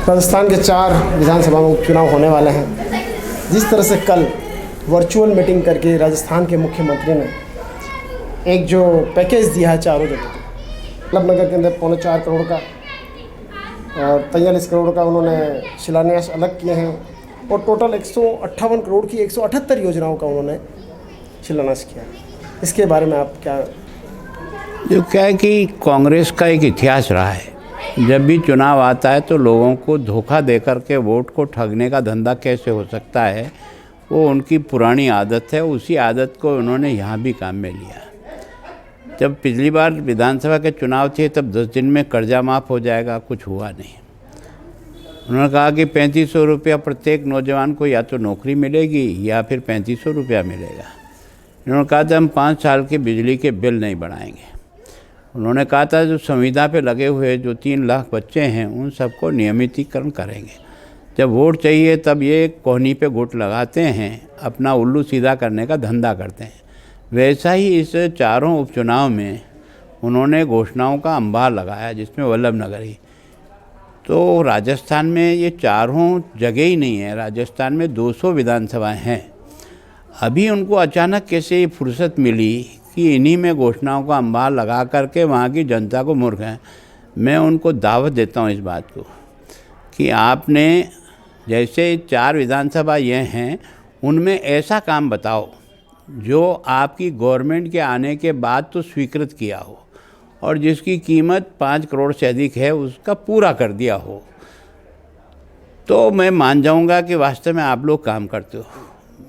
राजस्थान के 4 विधानसभा में उपचुनाव होने वाले हैं। जिस तरह से कल वर्चुअल मीटिंग करके राजस्थान के मुख्यमंत्री ने एक जो पैकेज दिया है चारों जगह पे, नगर के अंदर 4.25 करोड़ का और 43 करोड़ का उन्होंने शिलान्यास अलग किए हैं और टोटल 158 करोड़ की 178 योजनाओं का उन्होंने शिलान्यास किया। इसके बारे में आप क्या? जो क्या है कि कांग्रेस का एक इतिहास रहा है, जब भी चुनाव आता है तो लोगों को धोखा देकर के वोट को ठगने का धंधा कैसे हो सकता है, वो उनकी पुरानी आदत है। उसी आदत को उन्होंने यहाँ भी काम में लिया। जब पिछली बार विधानसभा के चुनाव थे तब 10 दिन में कर्जा माफ़ हो जाएगा, कुछ हुआ नहीं। उन्होंने कहा कि 3500 रुपया प्रत्येक नौजवान को या तो नौकरी मिलेगी या फिर 3500 रुपया मिलेगा। उन्होंने कहा था हम 5 साल के बिजली के बिल नहीं बढ़ाएंगे। उन्होंने कहा था जो संविदा पे लगे हुए जो 3 लाख बच्चे हैं उन सबको नियमितीकरण करेंगे। जब वोट चाहिए तब ये कोहनी पे गुट लगाते हैं, अपना उल्लू सीधा करने का धंधा करते हैं। वैसा ही इस चारों उपचुनाव में उन्होंने घोषणाओं का अंबार लगाया, जिसमें वल्लभ नगरी। तो राजस्थान में ये चारों जगह ही नहीं है, राजस्थान में 200 विधानसभाएँ हैं। अभी उनको अचानक कैसे ये फुर्सत मिली कि इन्हीं में घोषणाओं का अंबार लगा करके वहाँ की जनता को मूर्ख है। मैं उनको दावत देता हूँ इस बात को कि आपने जैसे 4 विधानसभा ये हैं, उनमें ऐसा काम बताओ जो आपकी गवर्नमेंट के आने के बाद तो स्वीकृत किया हो और जिसकी कीमत 5 करोड़ से अधिक है उसका पूरा कर दिया हो, तो मैं मान जाऊँगा कि वास्तव में आप लोग काम करते हो।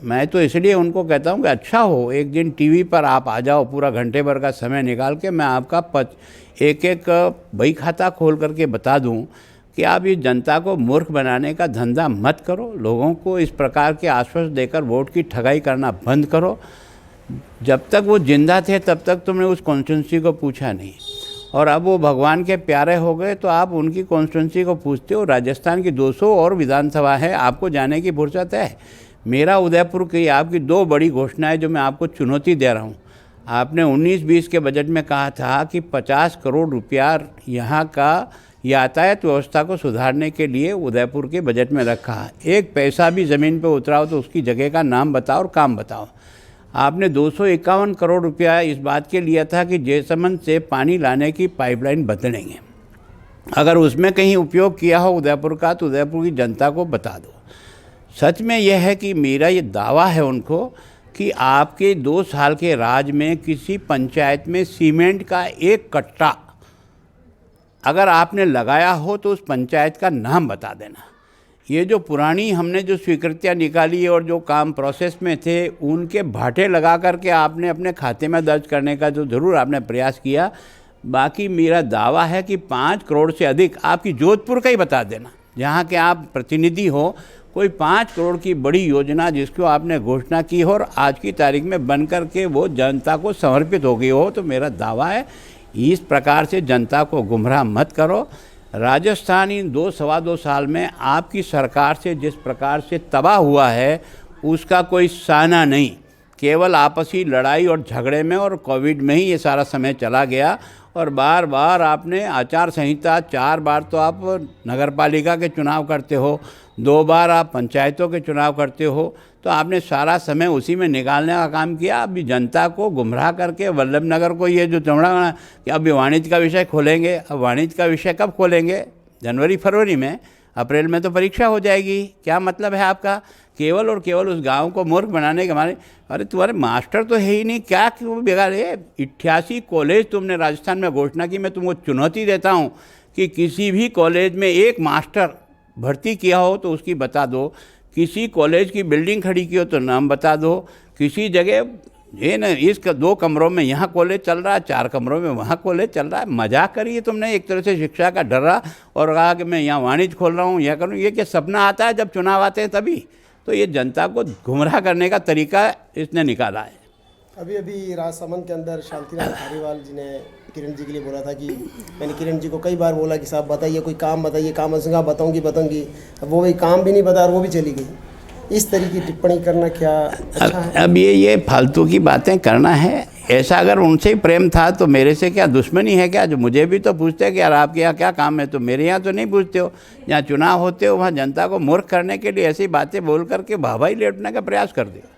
मैं तो इसलिए उनको कहता हूँ कि अच्छा हो एक दिन टीवी पर आप आ जाओ, पूरा घंटे भर का समय निकाल के मैं आपका एक बही खाता खोल करके बता दूँ कि आप इस जनता को मूर्ख बनाने का धंधा मत करो। लोगों को इस प्रकार के आश्वासन देकर वोट की ठगाई करना बंद करो। जब तक वो जिंदा थे तब तक तुमने उस कॉन्स्टिट्यूंसी को पूछा नहीं, और अब वो भगवान के प्यारे हो गए तो आप उनकी कॉन्स्टिट्यूंसी को पूछते हो। राजस्थान की 200 और विधानसभा है, आपको जाने की फुर्सत है। मेरा उदयपुर की आपकी 2 बड़ी घोषणाएं जो मैं आपको चुनौती दे रहा हूँ। आपने 19-20 के बजट में कहा था कि 50 करोड़ रुपया यहाँ का यातायात व्यवस्था को सुधारने के लिए उदयपुर के बजट में रखा। एक पैसा भी ज़मीन पर उतराओ तो उसकी जगह का नाम बताओ और काम बताओ। आपने 251 करोड़ रुपया इस बात के लिया था कि जैसलमेर से पानी लाने की पाइपलाइन बदलेंगे। अगर उसमें कहीं उपयोग किया हो उदयपुर का तो उदयपुर की जनता को बता दो। सच में यह है कि मेरा ये दावा है उनको कि आपके 2 साल के राज में किसी पंचायत में सीमेंट का एक कट्टा अगर आपने लगाया हो तो उस पंचायत का नाम बता देना। ये जो पुरानी हमने जो स्वीकृतियाँ निकाली और जो काम प्रोसेस में थे उनके भाटे लगा करके आपने अपने खाते में दर्ज करने का जो ज़रूर आपने प्रयास किया। बाकी मेरा दावा है कि 5 करोड़ से अधिक आपकी जोधपुर का ही बता देना, जहाँ के आप प्रतिनिधि हो। कोई 5 करोड़ की बड़ी योजना जिसको आपने घोषणा की हो और आज की तारीख में बन कर के वो जनता को समर्पित हो गई हो, तो मेरा दावा है इस प्रकार से जनता को गुमराह मत करो। राजस्थान इन 2-2.25 साल में आपकी सरकार से जिस प्रकार से तबाह हुआ है उसका कोई साना नहीं। केवल आपसी लड़ाई और झगड़े में और कोविड में ही ये सारा समय चला गया। और बार बार आपने आचार संहिता, 4 बार तो आप नगरपालिका के चुनाव करते हो, 2 बार आप पंचायतों के चुनाव करते हो, तो आपने सारा समय उसी में निकालने का काम किया। अभी जनता को गुमराह करके वल्लभ नगर को ये जो चमड़ा कि अभी वाणिज्य का विषय खोलेंगे। अब वाणिज्य का विषय कब खोलेंगे? जनवरी-फरवरी में, अप्रैल में तो परीक्षा हो जाएगी। क्या मतलब है आपका? केवल और केवल उस गांव को मूर्ख बनाने के मारे। अरे तुम्हारे मास्टर तो है ही नहीं, क्या क्यों बिगाड़ है? 88 कॉलेज तुमने राजस्थान में घोषणा की। मैं तुमको चुनौती देता हूँ कि किसी भी कॉलेज में एक मास्टर भर्ती किया हो तो उसकी बता दो। किसी कॉलेज की बिल्डिंग खड़ी की हो तो नाम बता दो। किसी जगह ये न इस 2 कमरों में यहाँ कॉलेज चल रहा है, 4 कमरों में वहाँ कॉलेज चल रहा है। मजाक करिए तुमने एक तरह से शिक्षा का डरा और कहा कि मैं यहाँ वाणिज्य खोल रहा हूँ, यह करूँ। ये क्या सपना आता है जब चुनाव आते हैं तभी? तो ये जनता को गुमराह करने का तरीका इसने निकाला है। अभी राजसमंद के अंदर शांतिलाल धारीवाल जी ने किरण जी के लिए बोला था कि मैंने किरण जी को कई बार बोला कि साहब बताइए कोई काम बताइए, काम बताऊंगी। अब वो भी काम भी नहीं बता और वो भी चली गई। इस तरह की टिप्पणी करना क्या अच्छा है? अब ये फालतू की बातें करना है। ऐसा अगर उनसे ही प्रेम था तो मेरे से क्या दुश्मनी है क्या? जो मुझे भी तो पूछते हैं कि यार आपके यहाँ क्या काम है, तो मेरे यहाँ तो नहीं पूछते हो। जहाँ चुनाव होते हो वहाँ जनता को मूर्ख करने के लिए ऐसी बातें बोल करके भाई लेटने का प्रयास कर दिया।